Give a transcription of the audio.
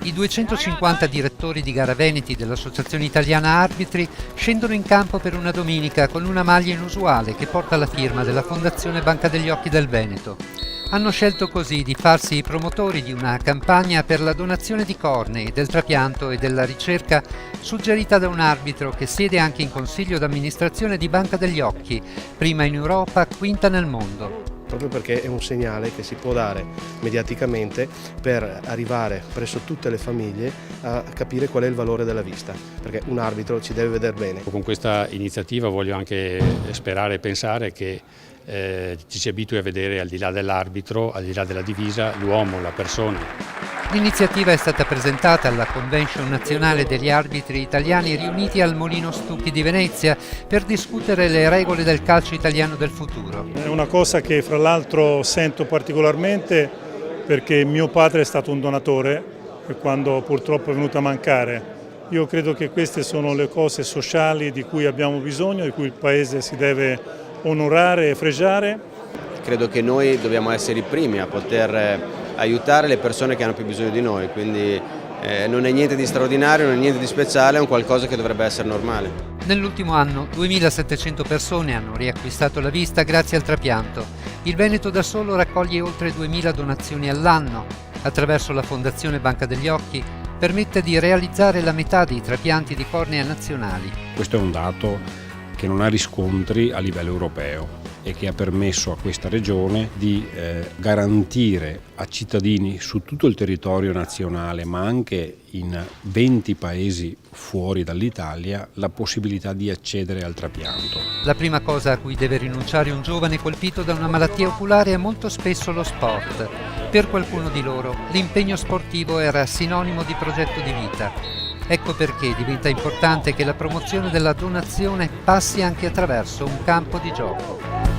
I 250 direttori di gara veneti dell'Associazione Italiana Arbitri scendono in campo per una domenica con una maglia inusuale che porta la firma della Fondazione Banca degli Occhi del Veneto. Hanno scelto così di farsi i promotori di una campagna per la donazione di cornei, del trapianto e della ricerca suggerita da un arbitro che siede anche in consiglio d'amministrazione di Banca degli Occhi, prima in Europa, quinta nel mondo. Proprio perché è un segnale che si può dare mediaticamente per arrivare presso tutte le famiglie a capire qual è il valore della vista, perché un arbitro ci deve vedere bene. Con questa iniziativa voglio anche sperare e pensare che ci si abitui a vedere al di là dell'arbitro, al di là della divisa, l'uomo, la persona. L'iniziativa è stata presentata alla Convention nazionale degli arbitri italiani riuniti al Molino Stucchi di Venezia per discutere le regole del calcio italiano del futuro. È una cosa che fra l'altro sento particolarmente perché mio padre è stato un donatore e quando purtroppo è venuto a mancare. Io credo che queste sono le cose sociali di cui abbiamo bisogno, di cui il Paese si deve onorare e fregiare. Credo che noi dobbiamo essere i primi a poter aiutare le persone che hanno più bisogno di noi, quindi non è niente di straordinario, non è niente di speciale, è un qualcosa che dovrebbe essere normale. Nell'ultimo anno 2700 persone hanno riacquistato la vista grazie al trapianto. Il Veneto da solo raccoglie oltre 2000 donazioni all'anno. Attraverso la Fondazione Banca degli Occhi permette di realizzare la metà dei trapianti di cornea nazionali. Questo è un dato che non ha riscontri a livello europeo e che ha permesso a questa regione di garantire a cittadini su tutto il territorio nazionale, ma anche in 20 paesi fuori dall'Italia, la possibilità di accedere al trapianto. La prima cosa a cui deve rinunciare un giovane colpito da una malattia oculare è molto spesso lo sport. Per qualcuno di loro l'impegno sportivo era sinonimo di progetto di vita. Ecco perché diventa importante che la promozione della donazione passi anche attraverso un campo di gioco.